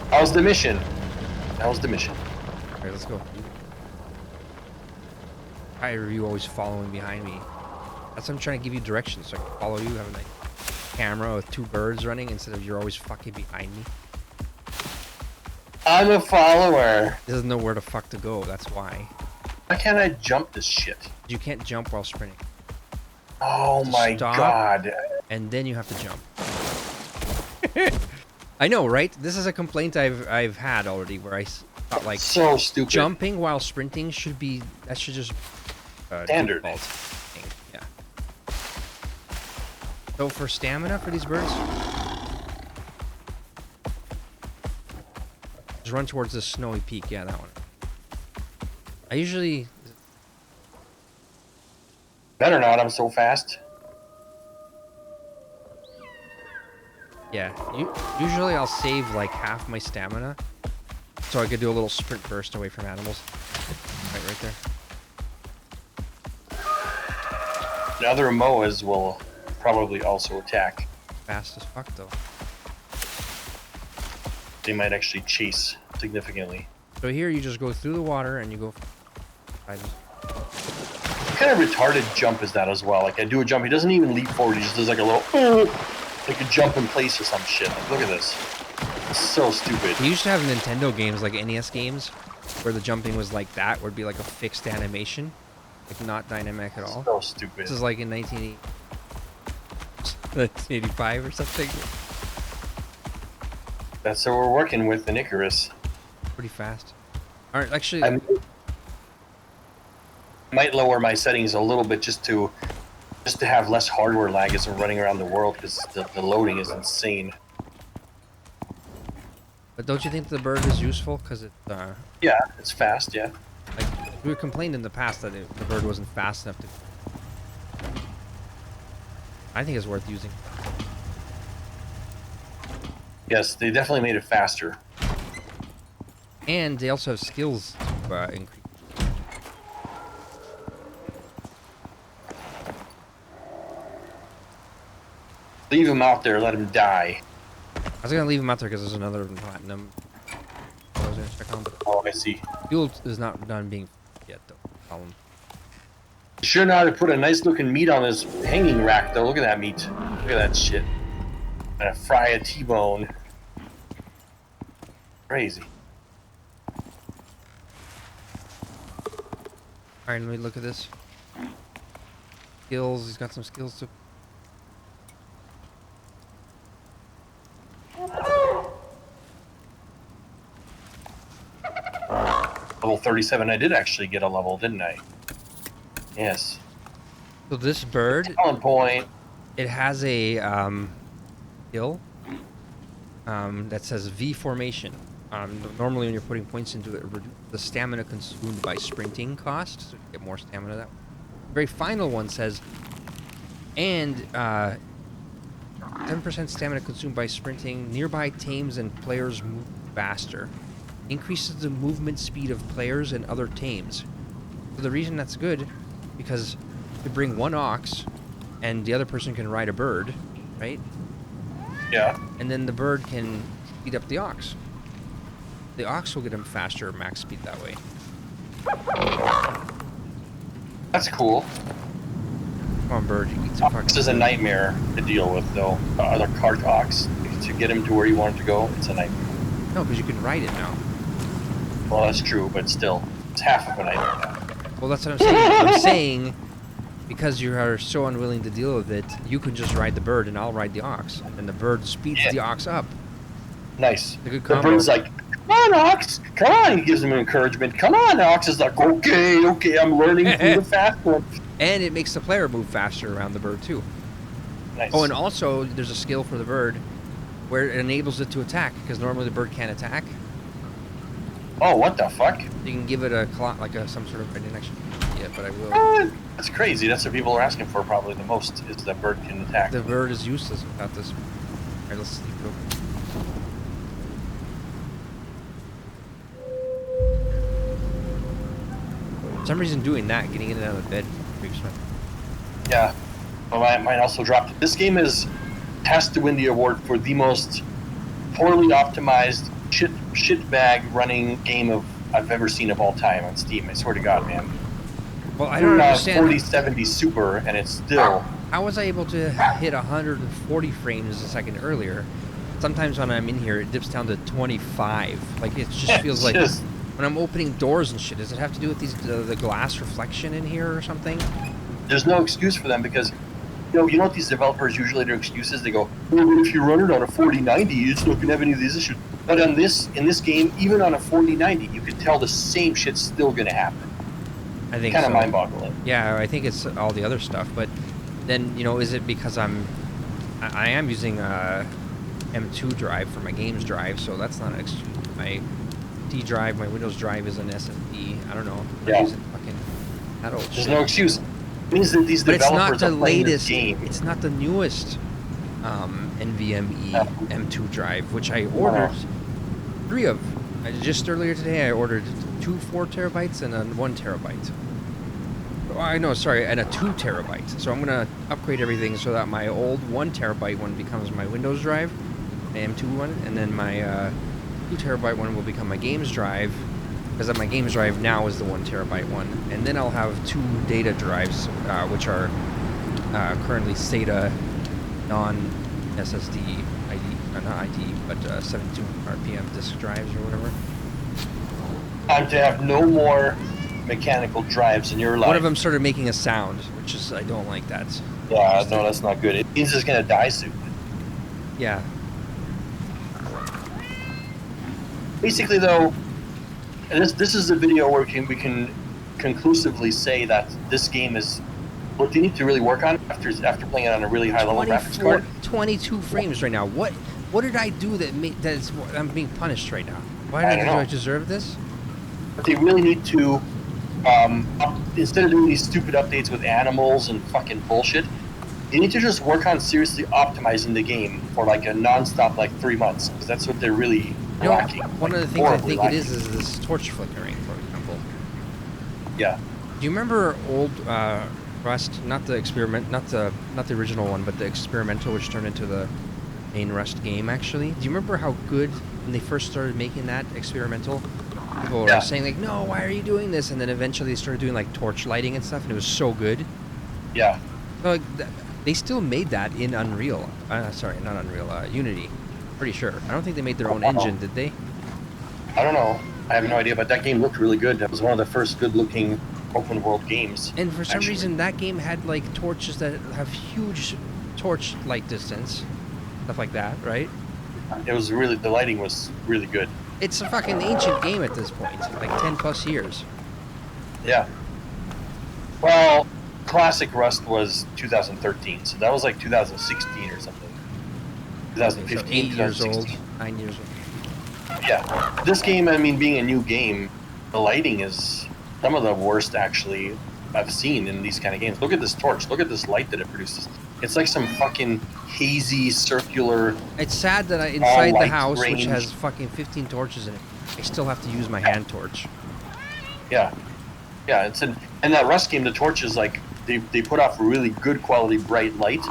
That was the mission. That was the mission. All right, let's go. Why are you always following behind me? That's why I'm trying to give you directions so I can follow you. Have a nice camera with 2 birds running instead of you're always fucking behind me. I'm a follower. He doesn't know where the fuck to go. That's why. Why can't I jump this shit? You can't jump while sprinting. Oh my god. And then you have to jump. I know, right? This is a complaint I've had already, where I thought like so stupid. Jumping while sprinting should just standard. Default thing. Yeah. So for stamina for these birds, just run towards the snowy peak. Yeah, that one. I usually. Better not. I'm so fast. Yeah, usually I'll save like half my stamina so I could do a little sprint burst away from animals. Right there. The other Moas will probably also attack. Fast as fuck though. They might actually chase significantly. So here you just go through the water and you go. What kind of retarded jump is that as well? Like I do a jump, he doesn't even leap forward, he just does like a little like a jump in place or some shit. Like, look at this. It's so stupid. We used to have Nintendo games, like NES games, where the jumping was like that, where it'd be like a fixed animation, like not dynamic at all. So stupid. This is like in 1985 or something. That's what we're working with in Icarus. Pretty fast. Alright, actually. I might lower my settings a little bit just to have less hardware lag as I'm running around the world, because the loading is insane. But don't you think the bird is useful? Because it, yeah, it's fast, yeah. Like, we complained in the past that the bird wasn't fast enough to... I think it's worth using. Yes, they definitely made it faster. And they also have skills to increase. Leave him out there, let him die. I was gonna leave him out there because there's another platinum. I was gonna check on. Oh, I see. Fuel is not done being yet though. Problem. Sure know how to put a nice looking meat on this hanging rack though. Look at that meat. Look at that shit. And fry a T-bone. Crazy. Alright, let me look at this. Skills, he's got some skills to... Level 37, I did actually get a level, didn't I? Yes. So this bird... On point. It has a skill that says V formation. Normally when you're putting points into it, reduce the stamina consumed by sprinting cost, so you get more stamina that way. The very final one says, and 10% stamina consumed by sprinting, nearby tames and players move faster. Increases the movement speed of players and other tames. So the reason that's good, because you bring one ox, and the other person can ride a bird, right? Yeah. And then the bird can speed up the ox. The ox will get him faster, max speed that way. That's cool. Come on, bird, you eat some fucking... This is a nightmare to deal with, though. The cart ox. To get him to where you want him to go, it's a nightmare. No, because you can ride it now. Well, that's true, but still, it's half of a nightmare now. Well, that's what I'm saying. I'm saying, because you are so unwilling to deal with it, you can just ride the bird and I'll ride the ox. And the bird speeds the ox up. Nice. It's a good The combo. bird's like, come on, ox, come on. He gives him encouragement. Come on, ox is like, okay, I'm learning through the fast one. And it makes the player move faster around the bird, too. Nice. Oh, and also, there's a skill for the bird where it enables it to attack, because normally the bird can't attack. Oh, what the fuck? You can give it a some sort of... I didn't actually... Yeah, but I will. That's crazy. That's what people are asking for probably the most, is that bird can attack. The bird is useless without this. Alright, let's leave it open. For some reason doing that, getting in and out of bed, pretty expensive. Yeah. Well, mine also dropped. This game has to win the award for the most poorly optimized shitbag running game I've ever seen of all time on Steam. I swear to God, man. Well, I don't understand. 4070 Super, and it's still. How was I able to hit 140 frames a second earlier? Sometimes when I'm in here, it dips down to 25. Like it just feels like when I'm opening doors and shit. Does it have to do with the glass reflection in here or something? There's no excuse for them because you know what these developers usually their excuses. They go, well, if you run it on a 4090, it's not gonna have any of these issues. But in this game, even on a 4090, you can tell the same shit's still gonna happen. I think kind of so. mind-boggling. Yeah, I think it's all the other stuff. But then is it because I am using M2 drive for my games drive, so that's not an excuse. My D drive, my Windows drive is an SSD. I don't know. Yeah. Using fucking that old There's shit. no excuse. It means that these developers are playing this game. It's not the newest NVMe M2 drive, which I ordered 3 of. Just earlier today, I ordered 2 4 terabytes and a 1 terabyte. Oh, I know, sorry, and a 2 terabyte. So I'm gonna upgrade everything so that my old 1 terabyte one becomes my Windows drive, my M2 one, and then my 2 terabyte one will become my games drive, because my games drive now is the 1 terabyte one, and then I'll have 2 data drives, which are currently SATA non-SSD ID, not ID, but 72 RPM disk drives or whatever. Time to have no more mechanical drives in your life. One of them started making a sound, which is, I don't like that. Yeah, no, that's not good. It means it's gonna die soon. Yeah. Basically, though, and this is the video where we can conclusively say that this game is what they need to really work on after playing it on a really high level graphics card. 22 frames right now. What did I do that I'm being punished right now? Why I do don't know. I deserve this? But they really need to, instead of doing these stupid updates with animals and fucking bullshit, they need to just work on seriously optimizing the game for like a non-stop 3 months, because that's what they're really lacking. One of the things I think it is this torch flickering, for example. Yeah. Do you remember old Rust? Not the original one, but the experimental, which turned into the main Rust game. Actually, do you remember how good when they first started making that experimental? People were saying like, "No, why are you doing this?" And then eventually they started doing like torch lighting and stuff, and it was so good. Yeah. So, they still made that in Unreal. Sorry, not Unreal. Unity. Pretty sure. I don't think they made their own engine, did they? I don't know. I have no idea, but that game looked really good. That was one of the first good-looking open-world games. And for some reason, that game had like torches that have huge torch light distance, stuff like that, right? It was really, the lighting was really good. It's a fucking ancient game at this point, like 10 plus years. Yeah. Well, classic Rust was 2013, so that was like 2016 or something. 2015, so 8 years 2016. old, 9 years old. Yeah. This game, I mean, being a new game, the lighting is some of the worst actually I've seen in these kind of games. Look at this torch. Look at this light that it produces. It's like some fucking hazy, circular... It's sad that inside the house, range. which has fucking 15 torches in it, I still have to use my hand torch. Yeah. Yeah, and that Rust game, the torches, like, they put off really good quality bright light.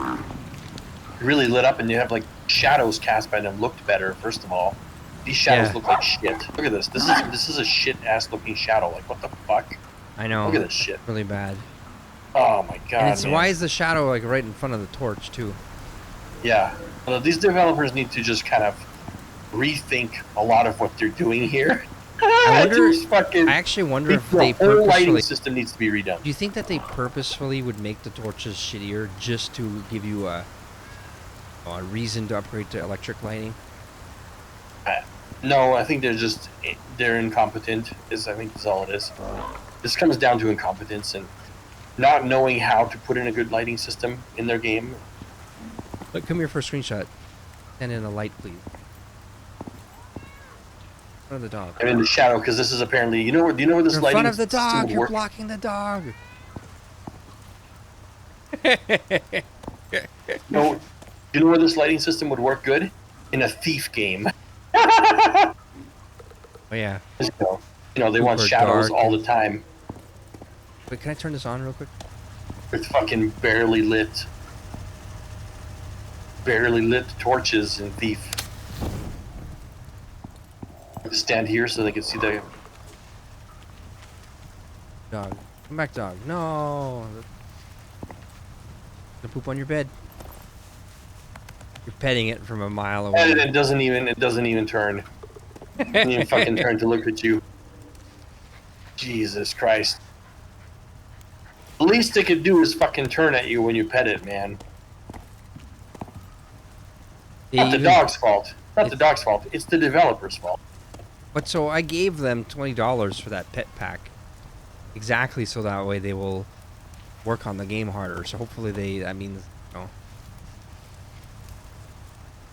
Really lit up, and you have, like, shadows cast by them looked better, first of all. These shadows look like shit. Look at this. This is a shit-ass looking shadow. Like, what the fuck? I know. Look at this shit. Really bad. Oh my god, And man. why is the shadow like right in front of the torch too? Yeah. Well, these developers need to just kind of rethink a lot of what they're doing here. I I actually wonder if they the whole lighting purposefully... system needs to be redone. Do you think that they purposefully would make the torches shittier just to give you a reason to upgrade to electric lighting? No, I think they're incompetent. I think that's all it is. This comes down to incompetence and not knowing how to put in a good lighting system in their game. Look, come here for a screenshot. And in a light, please. In front of the dog. I'm in the shadow because this is apparently. Do you know where this You're in lighting front of the system dog. would You're work? blocking the dog. No, you know where this lighting system would work good? In a thief game. Oh yeah. You know, they want Super shadows dark all the time. Wait, can I turn this on real quick? with fucking barely lit torches and Thief. Stand here so they can see the Dog. Come back, dog. No. The poop on your bed. You're petting it from a mile away. and it doesn't even turn. It doesn't even fucking turn to look at you. Jesus Christ. The least it could do is fucking turn at you when you pet it, man. Not the dog's fault. Not the dog's fault. It's the developer's fault. But so I gave them $20 for that pet pack. Exactly, so that way they will work on the game harder. So hopefully they, I mean, you know.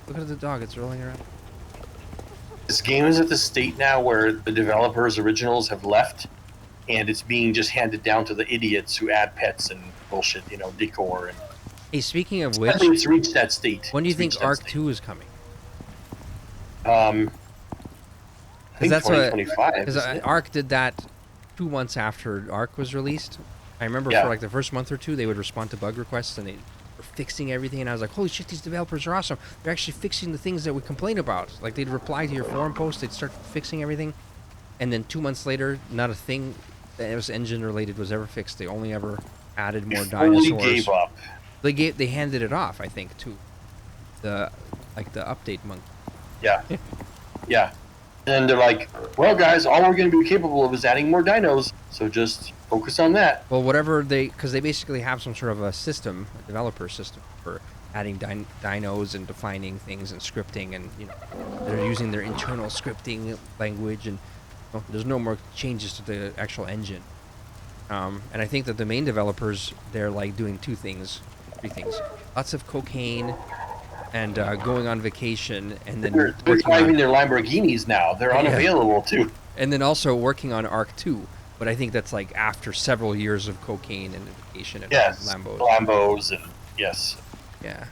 Look at the dog, it's rolling around. This game is at the state now where the developers' originals have left, and it's being just handed down to the idiots who add pets and bullshit, you know, decor. And Hey, speaking of I which, think it's reached that state. when do you It's think reached that Arc state. 2 is coming? I think that's what- 2025. Because isn't it? Arc did that 2 months after Arc was released. I remember Yeah. for like the first month or two, they would respond to bug requests and they were fixing everything. And I was like, holy shit, these developers are awesome. They're actually fixing the things that we complain about. Like they'd reply to your forum post, they'd start fixing everything. And then 2 months later, not a thing that was engine related was ever fixed. They only ever added more They fully dinosaurs. gave up. They handed it off, I think, to the update month. Yeah. Yeah. And they're like, well, guys, all we're going to be capable of is adding more dinos, so just focus on that. Well, whatever because they basically have some sort of a system, a developer system for adding dinos and defining things and scripting, and you know they're using their internal scripting language, and there's no more changes to the actual engine. And I think that the main developers, they're like doing three things: lots of cocaine, and going on vacation, and then They're working driving on, their Lamborghinis now. They're Yeah. unavailable, too. and then also working on Arc 2. But I think that's like after several years of cocaine and vacation and Yes. Lambos. Lambos and yes. Yeah.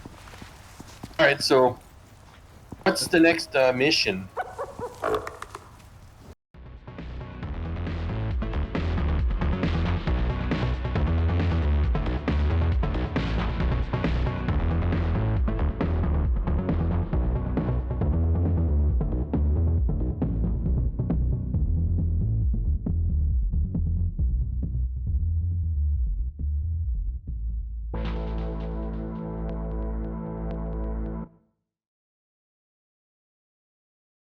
All right, so what's the next mission?